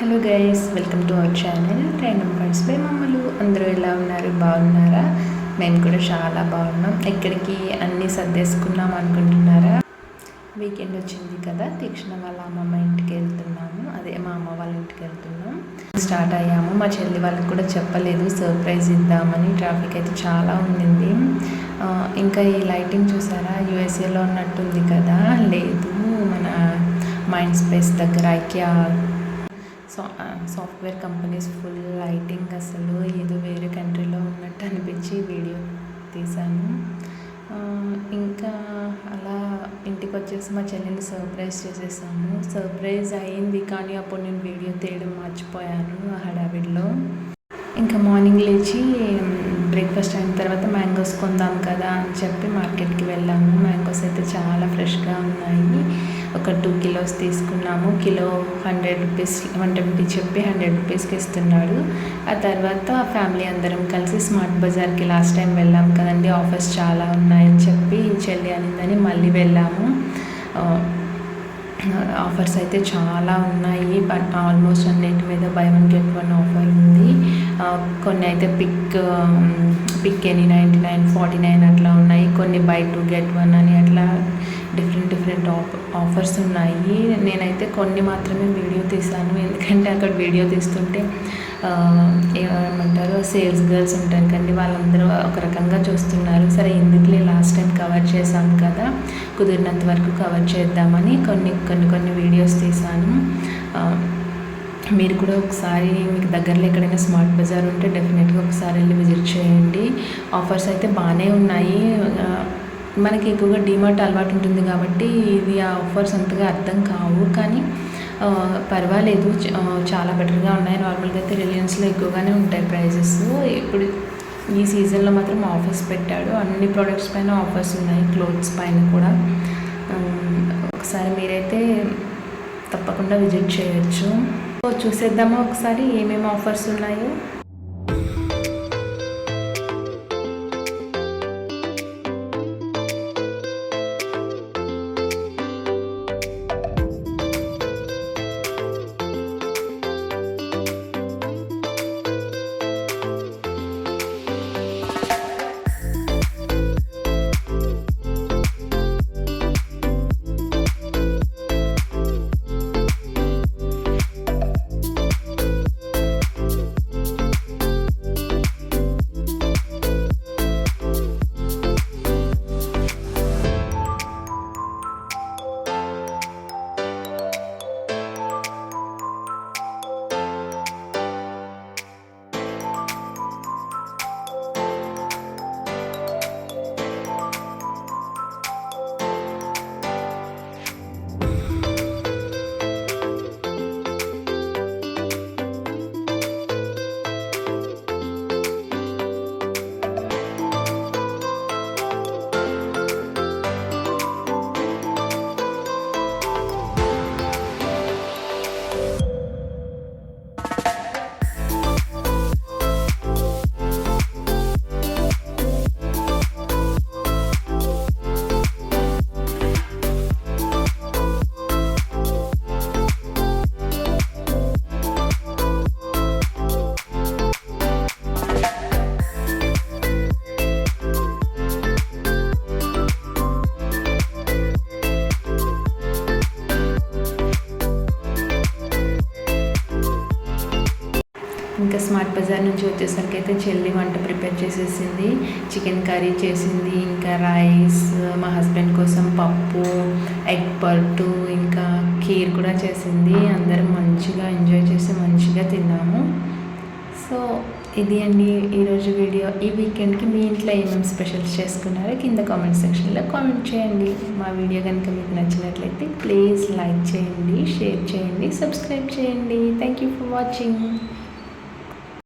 Hello guys, welcome to our channel random funds by మమ్మలు. అందరూ ఎలా ఉన్నారు? బాగున్నారా? మేము కూడా చాలా బాగున్నాం. ఎక్కడికి అన్నీ సర్దేసుకున్నాం అనుకుంటున్నారా? వీకెండ్ వచ్చింది కదా, తీక్షణ వాళ్ళ అమ్మమ్మ ఇంటికి వెళ్తున్నాము. అదే మా అమ్మ వాళ్ళ ఇంటికి వెళ్తున్నాం. స్టార్ట్ అయ్యాము. మా చెల్లి వాళ్ళకి కూడా చెప్పలేదు, సర్ప్రైజ్ ఇద్దామని. ట్రాఫిక్ అయితే చాలా ఉండింది. ఇంకా ఈ లైటింగ్ చూసారా, యూఎస్ఏలో ఉన్నట్టుంది కదా. లేదు, మన మైండ్ స్పేస్ దగ్గర IKEA software companies full lighting, అసలు ఏదో వేరే కంట్రీలో ఉన్నట్టు అనిపించి వీడియో తీశాను. ఇంకా అలా ఇంటికి వచ్చేసి మా చెల్లిని సర్ప్రైజ్ చేసేసాము. సర్ప్రైజ్ అయింది, కానీ అప్పుడు నేను వీడియో తీయడం మర్చిపోయాను ఆ హడావిడిలో. ఇంకా మార్నింగ్ లేచి బ్రేక్ఫాస్ట్ అయిన తర్వాత మ్యాంగోస్ కొందాం కదా అని చెప్పి మార్కెట్కి వెళ్ళాము. మ్యాంగోస్ అయితే చాలా ఫ్రెష్గా ఉన్నాయి. ఒక 2 kilos తీసుకున్నాము. కిలో 100 రూపీస్, 120 చెప్పి 100 రూపీస్కి ఇస్తున్నాడు. ఆ తర్వాత ఫ్యామిలీ అందరం కలిసి స్మార్ట్ బజార్కి లాస్ట్ టైం వెళ్ళాం కదండి, ఆఫర్స్ చాలా ఉన్నాయని చెప్పి చెల్లి అనిందని మళ్ళీ వెళ్ళాము. ఆఫర్స్ అయితే చాలా ఉన్నాయి, బట్ ఆల్మోస్ట్ అన్నిటి మీద బై 1 get 1 ఆఫర్ ఉంది. కొన్ని అయితే పిక్ ఎనీ 99, 49 అట్లా ఉన్నాయి. కొన్ని బై 2 get 1 అని అట్లా డిఫరెంట్ ఆఫర్స్ ఉన్నాయి. నేనైతే కొన్ని మాత్రమే వీడియో తీశాను, ఎందుకంటే అక్కడ వీడియో తీస్తుంటే ఏమంటారు, సేల్స్ గర్ల్స్ ఉంటారు కండి, వాళ్ళందరూ ఒక రకంగా చూస్తున్నారు. సరే ఎందుకులే, లాస్ట్ టైం కవర్ చేశాం కదా, కుదిరినంత వరకు కవర్ చేద్దామని కొన్ని వీడియోస్ తీశాను. మీరు కూడా ఒకసారి మీకు దగ్గరలో ఎక్కడైనా స్మార్ట్ బజార్ ఉంటే డెఫినెట్గా ఒకసారి వెళ్ళి విజిట్ చేయండి. ఆఫర్స్ అయితే బాగానే ఉన్నాయి. మనకి ఎక్కువగా డీమార్ట్ అలవాటు ఉంటుంది కాబట్టి ఇది ఆ ఆఫర్స్ అంతగా అర్థం కావు, కానీ పర్వాలేదు, చాలా బెటర్గా ఉన్నాయి. నార్మల్గా అయితే రిలయన్స్లో ఎక్కువగానే ఉంటాయి ప్రైజెస్. ఇప్పుడు ఈ సీజన్లో మాత్రం ఆఫర్స్ పెట్టాడు. అన్ని ప్రోడక్ట్స్ పైన ఆఫర్స్ ఉన్నాయి, క్లోత్స్ పైన కూడా. ఒకసారి మీరైతే తప్పకుండా విజిట్ చేయొచ్చు. చూసేద్దామా ఒకసారి ఏమేమి ఆఫర్స్ ఉన్నాయో. ఇంకా స్మార్ట్ బజార్ నుంచి వచ్చేసరికి అయితే చెల్లి వంట ప్రిపేర్ చేసేసింది. చికెన్ కర్రీ చేసింది, ఇంకా రైస్, మా హస్బెండ్ కోసం పప్పు, ఎగ్ పట్టు, ఇంకా ఖీర్ కూడా చేసింది. అందరం మంచిగా ఎంజాయ్ చేసి మంచిగా తిన్నాము. సో ఇది అండి ఈరోజు వీడియో. ఈ వీకెండ్కి మీ ఇంట్లో ఏమేమి స్పెషల్స్ చేసుకున్నారో కింద కామెంట్ సెక్షన్లో కామెంట్ చేయండి. మా వీడియో కనుక మీకు నచ్చినట్లయితే ప్లీజ్ లైక్ చేయండి, షేర్ చేయండి, సబ్స్క్రైబ్ చేయండి. Thank you for watching.